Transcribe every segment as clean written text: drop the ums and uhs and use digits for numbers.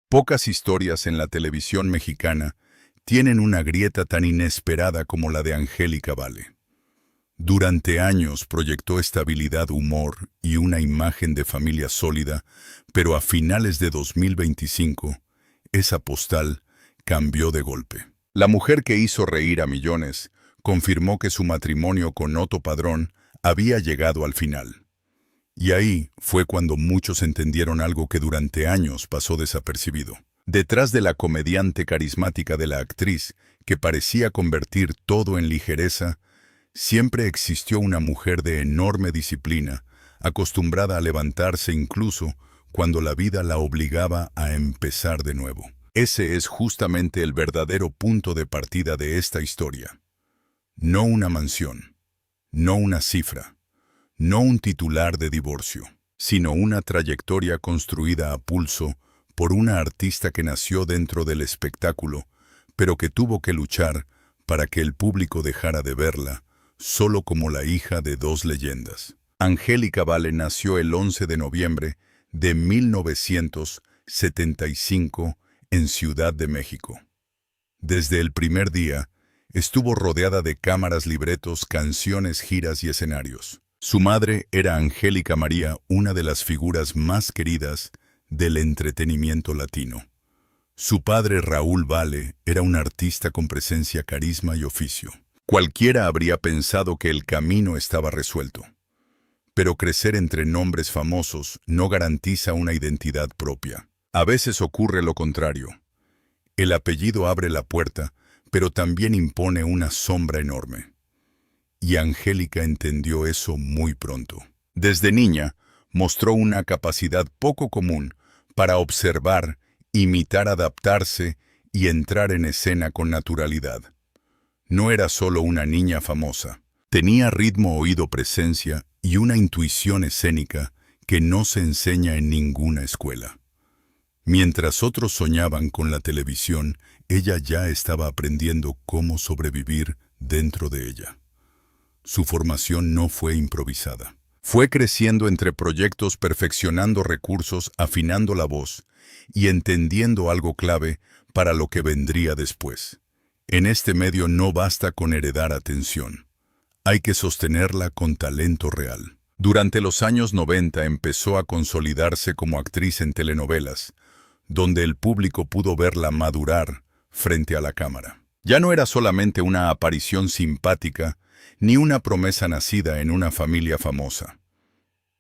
Pocas historias en la televisión mexicana tienen una grieta tan inesperada como la de Angélica Vale. Durante años proyectó estabilidad, humor y una imagen de familia sólida, pero a finales de 2025, esa postal cambió de golpe. La mujer que hizo reír a millones confirmó que su matrimonio con Otto Padrón había llegado al final. Y ahí fue cuando muchos entendieron algo que durante años pasó desapercibido. Detrás de la comediante carismática de la actriz, que parecía convertir todo en ligereza, siempre existió una mujer de enorme disciplina, acostumbrada a levantarse incluso cuando la vida la obligaba a empezar de nuevo. Ese es justamente el verdadero punto de partida de esta historia. No una mansión, no una cifra, no un titular de divorcio, sino una trayectoria construida a pulso por una artista que nació dentro del espectáculo, pero que tuvo que luchar para que el público dejara de verla solo como la hija de dos leyendas. Angélica Vale nació el 11 de noviembre de 1975 en Ciudad de México. Desde el primer día, estuvo rodeada de cámaras, libretos, canciones, giras y escenarios. Su madre era Angélica María, una de las figuras más queridas del entretenimiento latino. Su padre, Raúl Vale, era un artista con presencia, carisma y oficio. Cualquiera habría pensado que el camino estaba resuelto. Pero crecer entre nombres famosos no garantiza una identidad propia. A veces ocurre lo contrario. El apellido abre la puerta, pero también impone una sombra enorme. Y Angélica entendió eso muy pronto. Desde niña, mostró una capacidad poco común para observar, imitar, adaptarse y entrar en escena con naturalidad. No era solo una niña famosa. Tenía ritmo, oído, presencia y una intuición escénica que no se enseña en ninguna escuela. Mientras otros soñaban con la televisión, ella ya estaba aprendiendo cómo sobrevivir dentro de ella. Su formación no fue improvisada. Fue creciendo entre proyectos, perfeccionando recursos, afinando la voz y entendiendo algo clave para lo que vendría después. En este medio no basta con heredar atención. Hay que sostenerla con talento real. Durante los años 90 empezó a consolidarse como actriz en telenovelas, donde el público pudo verla madurar frente a la cámara. Ya no era solamente una aparición simpática, ni una promesa nacida en una familia famosa.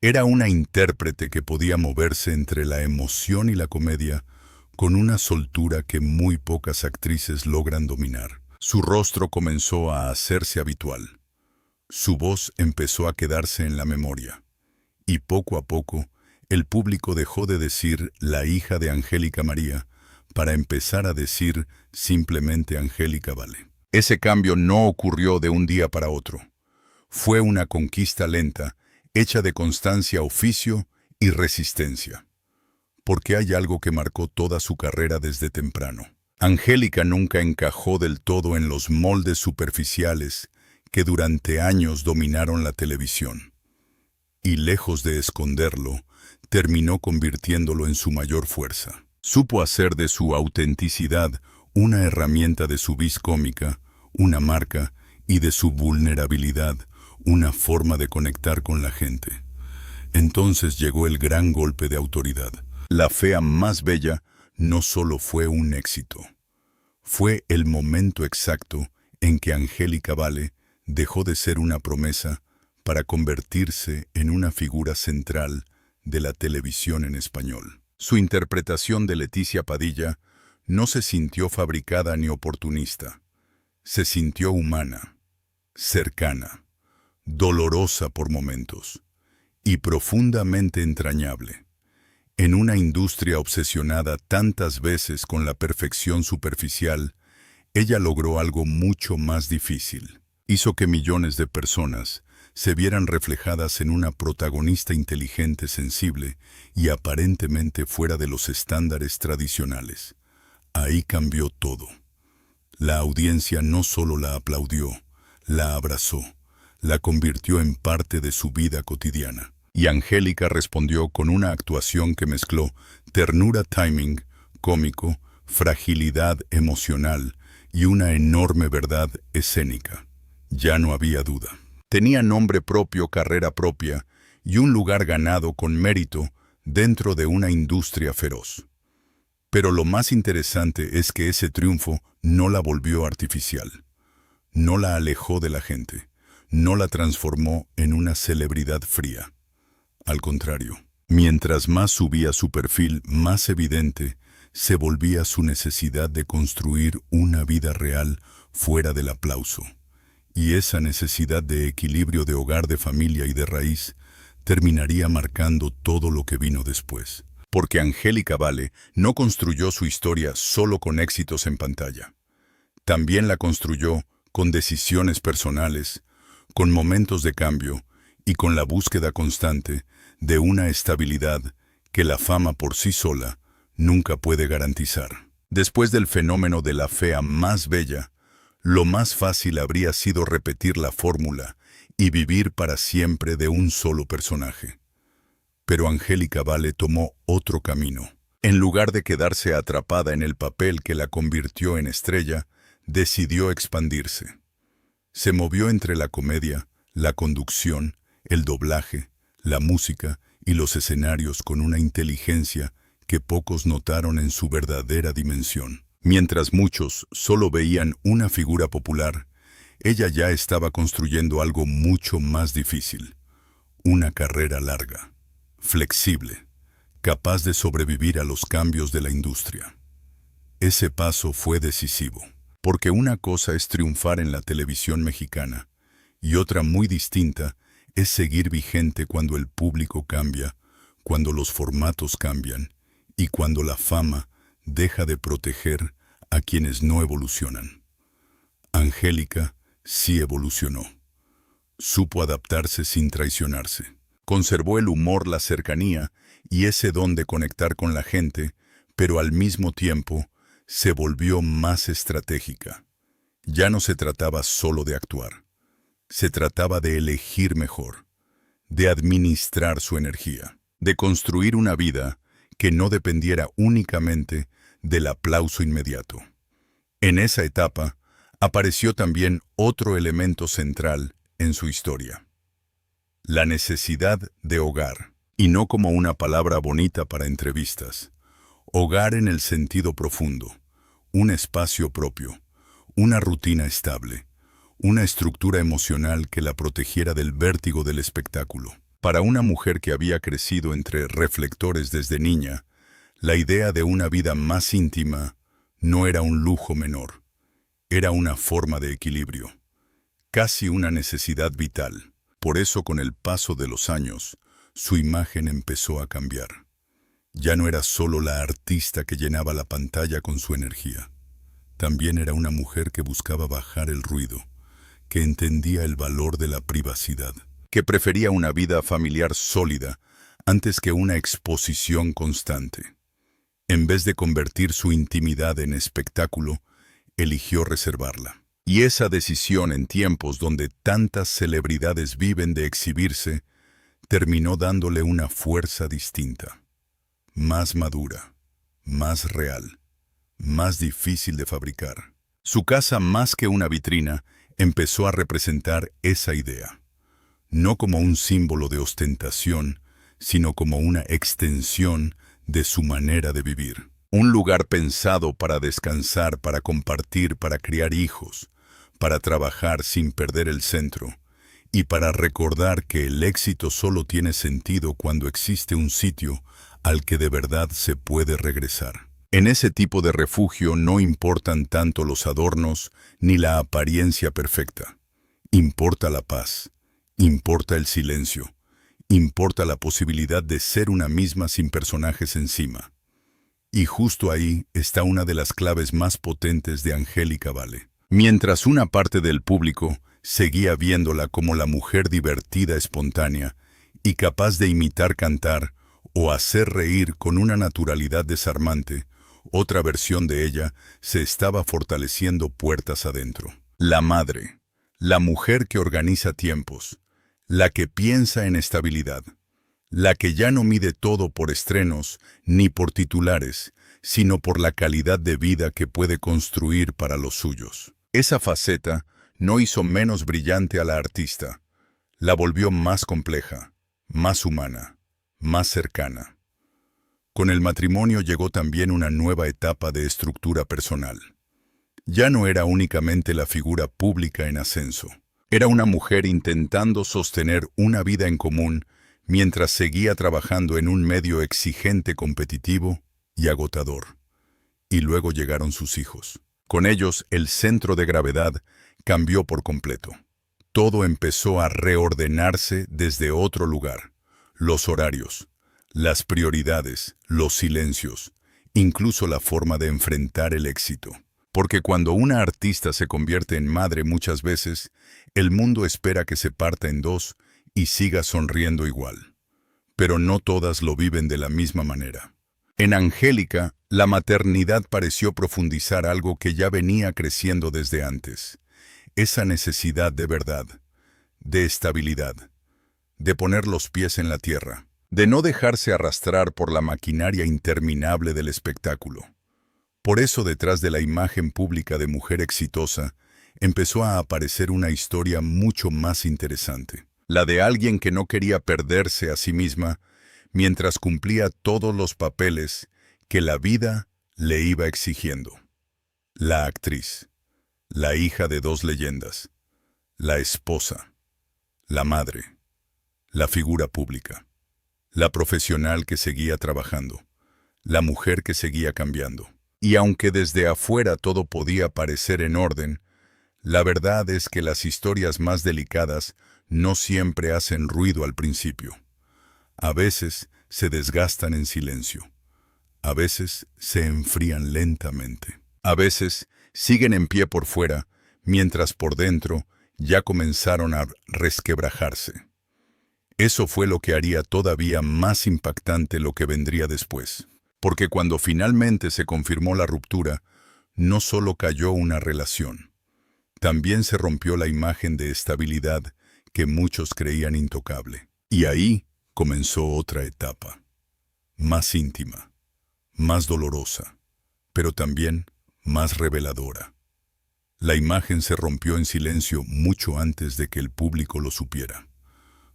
Era una intérprete que podía moverse entre la emoción y la comedia con una soltura que muy pocas actrices logran dominar. Su rostro comenzó a hacerse habitual. Su voz empezó a quedarse en la memoria. Y poco a poco, el público dejó de decir la hija de Angélica María para empezar a decir simplemente Angélica Vale. Ese cambio no ocurrió de un día para otro. Fue una conquista lenta, hecha de constancia, oficio y resistencia. Porque hay algo que marcó toda su carrera desde temprano. Angélica nunca encajó del todo en los moldes superficiales que durante años dominaron la televisión. Y lejos de esconderlo, terminó convirtiéndolo en su mayor fuerza. Supo hacer de su autenticidad una herramienta de su vis cómica, una marca, y de su vulnerabilidad, una forma de conectar con la gente. Entonces llegó el gran golpe de autoridad. La fea más bella no solo fue un éxito. Fue el momento exacto en que Angélica Vale dejó de ser una promesa para convertirse en una figura central de la televisión en español. Su interpretación de Leticia Padilla no se sintió fabricada ni oportunista. Se sintió humana, cercana, dolorosa por momentos y profundamente entrañable. En una industria obsesionada tantas veces con la perfección superficial, ella logró algo mucho más difícil. Hizo que millones de personas se vieran reflejadas en una protagonista inteligente, sensible y aparentemente fuera de los estándares tradicionales. Ahí cambió todo. La audiencia no solo la aplaudió, la abrazó, la convirtió en parte de su vida cotidiana. Y Angélica respondió con una actuación que mezcló ternura, timing, cómico, fragilidad emocional y una enorme verdad escénica. Ya no había duda. Tenía nombre propio, carrera propia y un lugar ganado con mérito dentro de una industria feroz. Pero lo más interesante es que ese triunfo no la volvió artificial. No la alejó de la gente. No la transformó en una celebridad fría. Al contrario, mientras más subía su perfil, más evidente se volvía su necesidad de construir una vida real fuera del aplauso. Y esa necesidad de equilibrio de hogar, de familia y de raíz terminaría marcando todo lo que vino después. Porque Angélica Vale no construyó su historia solo con éxitos en pantalla. También la construyó con decisiones personales, con momentos de cambio y con la búsqueda constante de una estabilidad que la fama por sí sola nunca puede garantizar. Después del fenómeno de la fea más bella, lo más fácil habría sido repetir la fórmula y vivir para siempre de un solo personaje. Pero Angélica Vale tomó otro camino. En lugar de quedarse atrapada en el papel que la convirtió en estrella, decidió expandirse. Se movió entre la comedia, la conducción, el doblaje, la música y los escenarios con una inteligencia que pocos notaron en su verdadera dimensión. Mientras muchos solo veían una figura popular, ella ya estaba construyendo algo mucho más difícil. Una carrera larga, flexible, capaz de sobrevivir a los cambios de la industria. Ese paso fue decisivo, porque una cosa es triunfar en la televisión mexicana y otra muy distinta es seguir vigente cuando el público cambia, cuando los formatos cambian y cuando la fama deja de proteger a quienes no evolucionan. Angélica sí evolucionó. Supo adaptarse sin traicionarse. Conservó el humor, la cercanía y ese don de conectar con la gente, pero al mismo tiempo se volvió más estratégica. Ya no se trataba solo de actuar. Se trataba de elegir mejor, de administrar su energía, de construir una vida que no dependiera únicamente del aplauso inmediato. En esa etapa apareció también otro elemento central en su historia: la necesidad de hogar, y no como una palabra bonita para entrevistas. Hogar en el sentido profundo, un espacio propio, una rutina estable, una estructura emocional que la protegiera del vértigo del espectáculo. Para una mujer que había crecido entre reflectores desde niña, la idea de una vida más íntima no era un lujo menor, era una forma de equilibrio, casi una necesidad vital. Por eso, con el paso de los años, su imagen empezó a cambiar. Ya no era solo la artista que llenaba la pantalla con su energía. También era una mujer que buscaba bajar el ruido, que entendía el valor de la privacidad, que prefería una vida familiar sólida antes que una exposición constante. En vez de convertir su intimidad en espectáculo, eligió reservarla. Y esa decisión, en tiempos donde tantas celebridades viven de exhibirse, terminó dándole una fuerza distinta, más madura, más real, más difícil de fabricar. Su casa, más que una vitrina, empezó a representar esa idea, no como un símbolo de ostentación, sino como una extensión de su manera de vivir. Un lugar pensado para descansar, para compartir, para criar hijos, para trabajar sin perder el centro, y para recordar que el éxito solo tiene sentido cuando existe un sitio al que de verdad se puede regresar. En ese tipo de refugio no importan tanto los adornos ni la apariencia perfecta. Importa la paz, importa el silencio, importa la posibilidad de ser una misma sin personajes encima. Y justo ahí está una de las claves más potentes de Angélica Vale. Mientras una parte del público seguía viéndola como la mujer divertida, espontánea y capaz de imitar, cantar o hacer reír con una naturalidad desarmante, otra versión de ella se estaba fortaleciendo puertas adentro. La madre, la mujer que organiza tiempos, la que piensa en estabilidad, la que ya no mide todo por estrenos ni por titulares, sino por la calidad de vida que puede construir para los suyos. Esa faceta no hizo menos brillante a la artista, la volvió más compleja, más humana, más cercana. Con el matrimonio llegó también una nueva etapa de estructura personal. Ya no era únicamente la figura pública en ascenso. Era una mujer intentando sostener una vida en común mientras seguía trabajando en un medio exigente, competitivo y agotador. Y luego llegaron sus hijos. Con ellos, el centro de gravedad cambió por completo. Todo empezó a reordenarse desde otro lugar. Los horarios, las prioridades, los silencios, incluso la forma de enfrentar el éxito. Porque cuando una artista se convierte en madre muchas veces, el mundo espera que se parta en dos y siga sonriendo igual. Pero no todas lo viven de la misma manera. En Angélica, la maternidad pareció profundizar algo que ya venía creciendo desde antes. Esa necesidad de verdad, de estabilidad, de poner los pies en la tierra, de no dejarse arrastrar por la maquinaria interminable del espectáculo. Por eso detrás de la imagen pública de mujer exitosa, empezó a aparecer una historia mucho más interesante. La de alguien que no quería perderse a sí misma mientras cumplía todos los papeles que la vida le iba exigiendo. La actriz, la hija de dos leyendas, la esposa, la madre, la figura pública, la profesional que seguía trabajando, la mujer que seguía cambiando. Y aunque desde afuera todo podía parecer en orden, la verdad es que las historias más delicadas no siempre hacen ruido al principio. A veces se desgastan en silencio. A veces se enfrían lentamente. A veces siguen en pie por fuera, mientras por dentro ya comenzaron a resquebrajarse. Eso fue lo que haría todavía más impactante lo que vendría después. Porque cuando finalmente se confirmó la ruptura, no solo cayó una relación, también se rompió la imagen de estabilidad que muchos creían intocable. Y ahí comenzó otra etapa, más íntima, más dolorosa, pero también más reveladora. La imagen se rompió en silencio mucho antes de que el público lo supiera.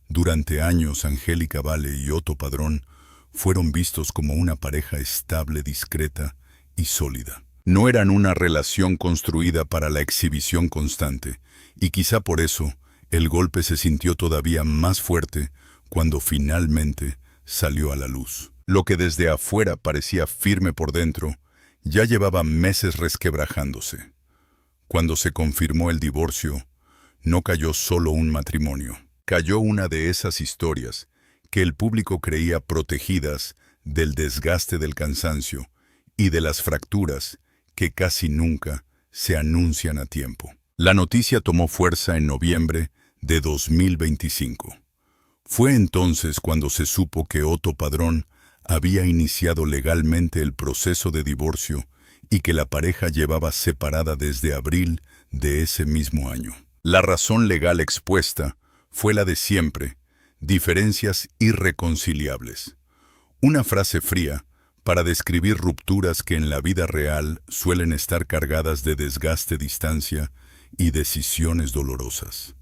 Durante años, Angélica Vale y Otto Padrón fueron vistos como una pareja estable, discreta y sólida. No eran una relación construida para la exhibición constante, y quizá por eso el golpe se sintió todavía más fuerte cuando finalmente salió a la luz. Lo que desde afuera parecía firme por dentro, ya llevaba meses resquebrajándose. Cuando se confirmó el divorcio, no cayó solo un matrimonio, cayó una de esas historias que el público creía protegidas del desgaste del cansancio y de las fracturas que casi nunca se anuncian a tiempo. La noticia tomó fuerza en noviembre de 2025. Fue entonces cuando se supo que Otto Padrón había iniciado legalmente el proceso de divorcio y que la pareja llevaba separada desde abril de ese mismo año. La razón legal expuesta fue la de siempre: diferencias irreconciliables. Una frase fría para describir rupturas que en la vida real suelen estar cargadas de desgaste, distancia y decisiones dolorosas.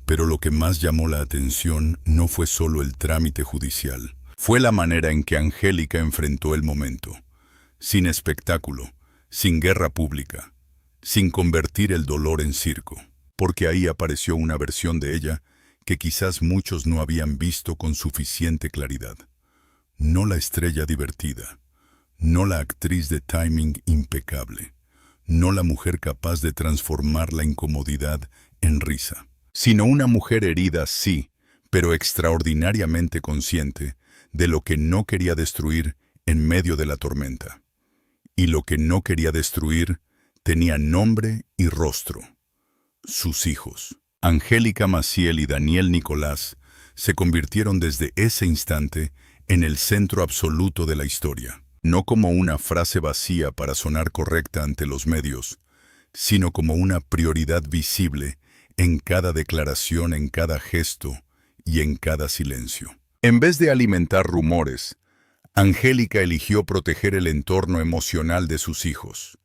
Pero lo que más llamó la atención no fue solo el trámite judicial, fue la manera en que Angélica enfrentó el momento, sin espectáculo, sin guerra pública, sin convertir el dolor en circo, porque ahí apareció una versión de ella que quizás muchos no habían visto con suficiente claridad. No la estrella divertida, no la actriz de timing impecable, no la mujer capaz de transformar la incomodidad en risa, sino una mujer herida, sí, pero extraordinariamente consciente de lo que no quería destruir en medio de la tormenta. Y lo que no quería destruir tenía nombre y rostro: sus hijos. Angélica Maciel y Daniel Nicolás se convirtieron desde ese instante en el centro absoluto de la historia, no como una frase vacía para sonar correcta ante los medios, sino como una prioridad visible en cada declaración, en cada gesto y en cada silencio. En vez de alimentar rumores, Angélica eligió proteger el entorno emocional de sus hijos.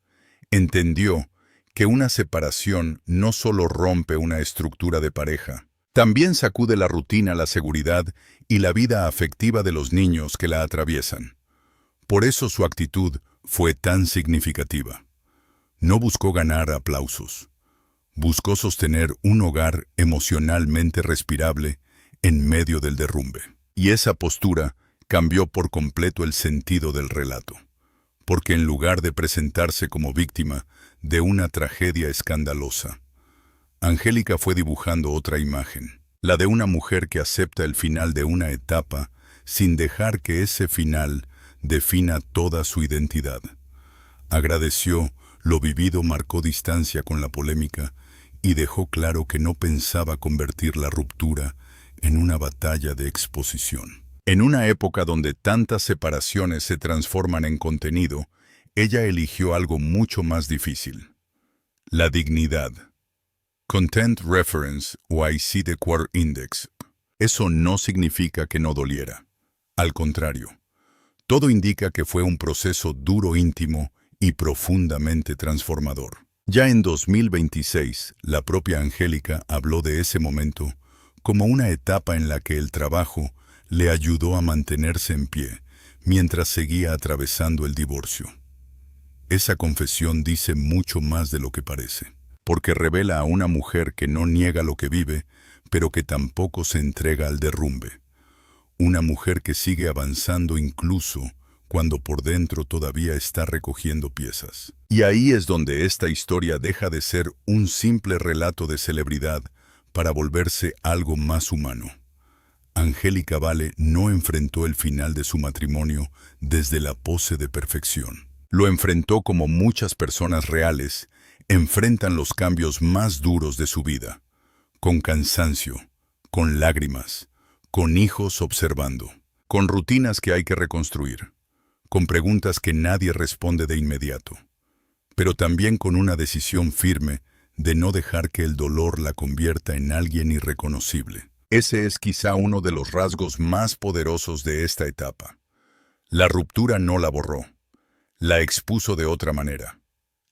Entendió que una separación no solo rompe una estructura de pareja, también sacude la rutina, la seguridad y la vida afectiva de los niños que la atraviesan. Por eso su actitud fue tan significativa. No buscó ganar aplausos. Buscó sostener un hogar emocionalmente respirable en medio del derrumbe. Y esa postura cambió por completo el sentido del relato, porque en lugar de presentarse como víctima de una tragedia escandalosa, Angélica fue dibujando otra imagen, la de una mujer que acepta el final de una etapa sin dejar que ese final defina toda su identidad. Agradeció lo vivido, marcó distancia con la polémica y dejó claro que no pensaba convertir la ruptura en una batalla de exposición. En una época donde tantas separaciones se transforman en contenido, ella eligió algo mucho más difícil: la dignidad. Content Reference o IC de Queer Index. Eso no significa que no doliera. Al contrario, todo indica que fue un proceso duro, íntimo y profundamente transformador. Ya en 2026, la propia Angélica habló de ese momento como una etapa en la que el trabajo le ayudó a mantenerse en pie mientras seguía atravesando el divorcio. Esa confesión dice mucho más de lo que parece, porque revela a una mujer que no niega lo que vive, pero que tampoco se entrega al derrumbe. Una mujer que sigue avanzando incluso cuando por dentro todavía está recogiendo piezas. Y ahí es donde esta historia deja de ser un simple relato de celebridad para volverse algo más humano. Angélica Vale no enfrentó el final de su matrimonio desde la pose de perfección. Lo enfrentó como muchas personas reales enfrentan los cambios más duros de su vida, con cansancio, con lágrimas, con hijos observando, con rutinas que hay que reconstruir, con preguntas que nadie responde de inmediato, pero también con una decisión firme de no dejar que el dolor la convierta en alguien irreconocible. Ese es quizá uno de los rasgos más poderosos de esta etapa. La ruptura no la borró, la expuso de otra manera.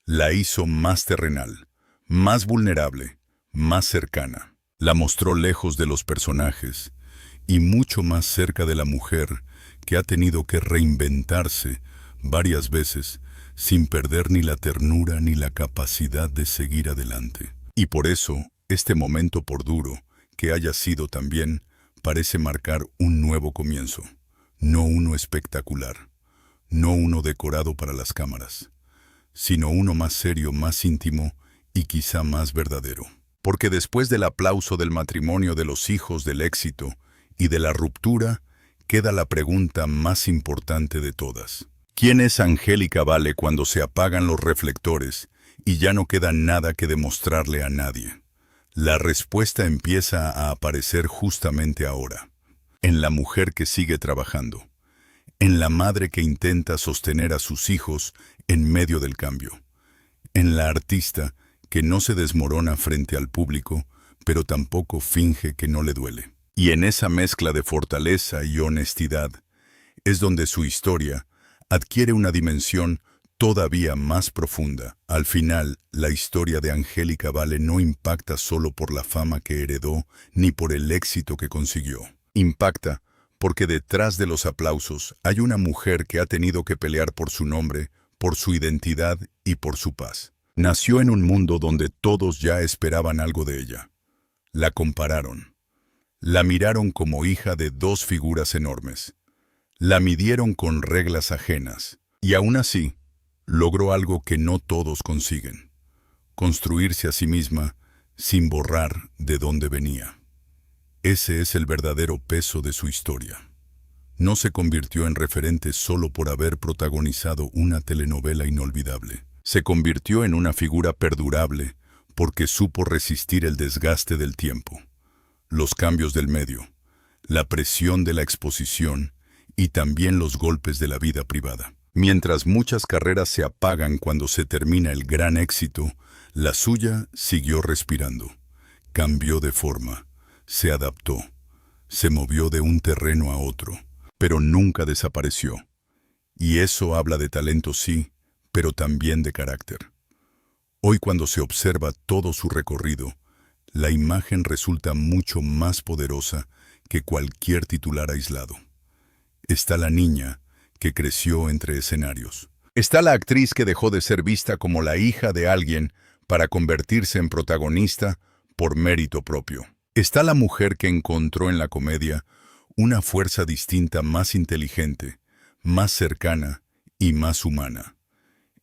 La hizo más terrenal, más vulnerable, más cercana. La mostró lejos de los personajes y mucho más cerca de la mujer que ha tenido que reinventarse varias veces sin perder ni la ternura ni la capacidad de seguir adelante. Y por eso, este momento, por duro que haya sido también, parece marcar un nuevo comienzo, no uno espectacular, no uno decorado para las cámaras, sino uno más serio, más íntimo y quizá más verdadero. Porque después del aplauso del matrimonio, de los hijos, del éxito y de la ruptura, queda la pregunta más importante de todas. ¿Quién es Angélica Vale cuando se apagan los reflectores y ya no queda nada que demostrarle a nadie? La respuesta empieza a aparecer justamente ahora, en la mujer que sigue trabajando, en la madre que intenta sostener a sus hijos en medio del cambio, en la artista que no se desmorona frente al público, pero tampoco finge que no le duele. Y en esa mezcla de fortaleza y honestidad es donde su historia adquiere una dimensión todavía más profunda. Al final, la historia de Angélica Vale no impacta solo por la fama que heredó ni por el éxito que consiguió. Impacta porque detrás de los aplausos hay una mujer que ha tenido que pelear por su nombre, por su identidad y por su paz. Nació en un mundo donde todos ya esperaban algo de ella. La compararon. La miraron como hija de dos figuras enormes. La midieron con reglas ajenas. Y aún así, logró algo que no todos consiguen: construirse a sí misma sin borrar de dónde venía. Ese es el verdadero peso de su historia. No se convirtió en referente solo por haber protagonizado una telenovela inolvidable. Se convirtió en una figura perdurable porque supo resistir el desgaste del tiempo, los cambios del medio, la presión de la exposición y también los golpes de la vida privada. Mientras muchas carreras se apagan cuando se termina el gran éxito, la suya siguió respirando. Cambió de forma, se adaptó, se movió de un terreno a otro, pero nunca desapareció. Y eso habla de talento, sí, pero también de carácter. Hoy, cuando se observa todo su recorrido, la imagen resulta mucho más poderosa que cualquier titular aislado. Está la niña que creció entre escenarios. Está la actriz que dejó de ser vista como la hija de alguien para convertirse en protagonista por mérito propio. Está la mujer que encontró en la comedia una fuerza distinta, más inteligente, más cercana y más humana.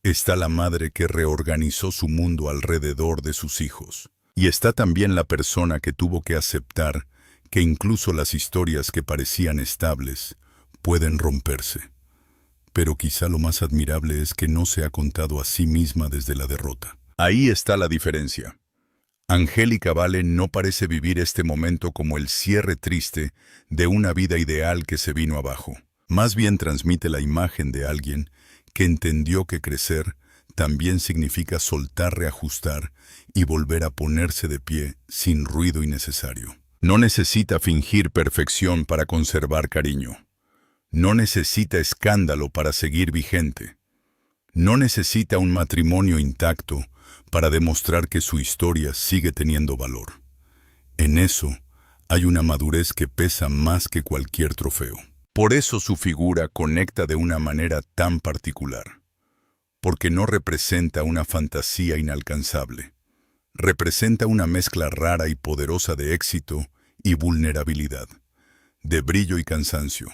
Está la madre que reorganizó su mundo alrededor de sus hijos. Y está también la persona que tuvo que aceptar que incluso las historias que parecían estables pueden romperse. Pero quizá lo más admirable es que no se ha contado a sí misma desde la derrota. Ahí está la diferencia. Angélica Vale no parece vivir este momento como el cierre triste de una vida ideal que se vino abajo. Más bien transmite la imagen de alguien que entendió que crecer también significa soltar, reajustar y volver a ponerse de pie sin ruido innecesario. No necesita fingir perfección para conservar cariño. No necesita escándalo para seguir vigente. No necesita un matrimonio intacto para demostrar que su historia sigue teniendo valor. En eso hay una madurez que pesa más que cualquier trofeo. Por eso su figura conecta de una manera tan particular. Porque no representa una fantasía inalcanzable. Representa una mezcla rara y poderosa de éxito y vulnerabilidad, de brillo y cansancio,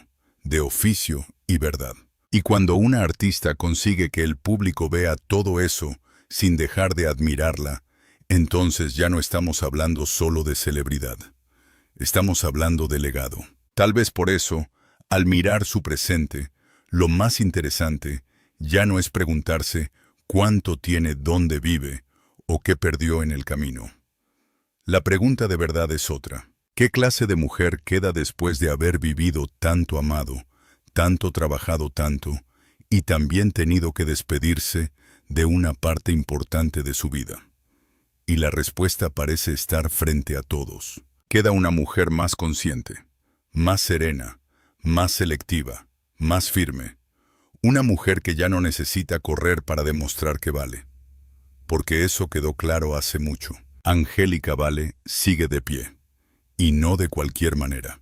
de oficio y verdad. Y cuando una artista consigue que el público vea todo eso sin dejar de admirarla, entonces ya no estamos hablando solo de celebridad. Estamos hablando de legado. Tal vez por eso, al mirar su presente, lo más interesante ya no es preguntarse cuánto tiene, dónde vive o qué perdió en el camino. La pregunta de verdad es otra. ¿Qué clase de mujer queda después de haber vivido tanto, amado, tanto, trabajado tanto y también tenido que despedirse de una parte importante de su vida? Y la respuesta parece estar frente a todos. Queda una mujer más consciente, más serena, más selectiva, más firme. Una mujer que ya no necesita correr para demostrar que vale. Porque eso quedó claro hace mucho. Angélica Vale sigue de pie. Y no de cualquier manera.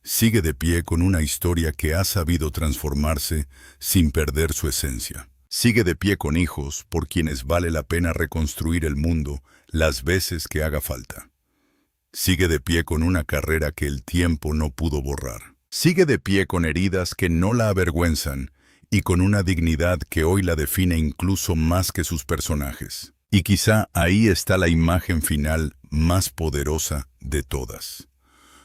Sigue de pie con una historia que ha sabido transformarse sin perder su esencia. Sigue de pie con hijos por quienes vale la pena reconstruir el mundo las veces que haga falta. Sigue de pie con una carrera que el tiempo no pudo borrar. Sigue de pie con heridas que no la avergüenzan y con una dignidad que hoy la define incluso más que sus personajes. Y quizá ahí está la imagen final más poderosa de todas.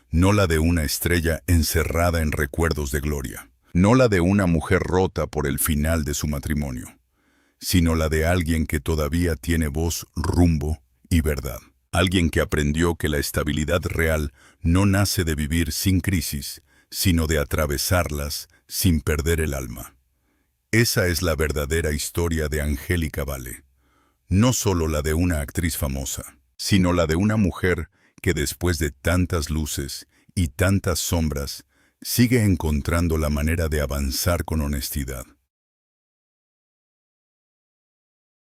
No la de una estrella encerrada en recuerdos de gloria. No la de una mujer rota por el final de su matrimonio, sino la de alguien que todavía tiene voz, rumbo y verdad. Alguien que aprendió que la estabilidad real no nace de vivir sin crisis, sino de atravesarlas sin perder el alma. Esa es la verdadera historia de Angélica Vale. No solo la de una actriz famosa, sino la de una mujer que después de tantas luces y tantas sombras, sigue encontrando la manera de avanzar con honestidad.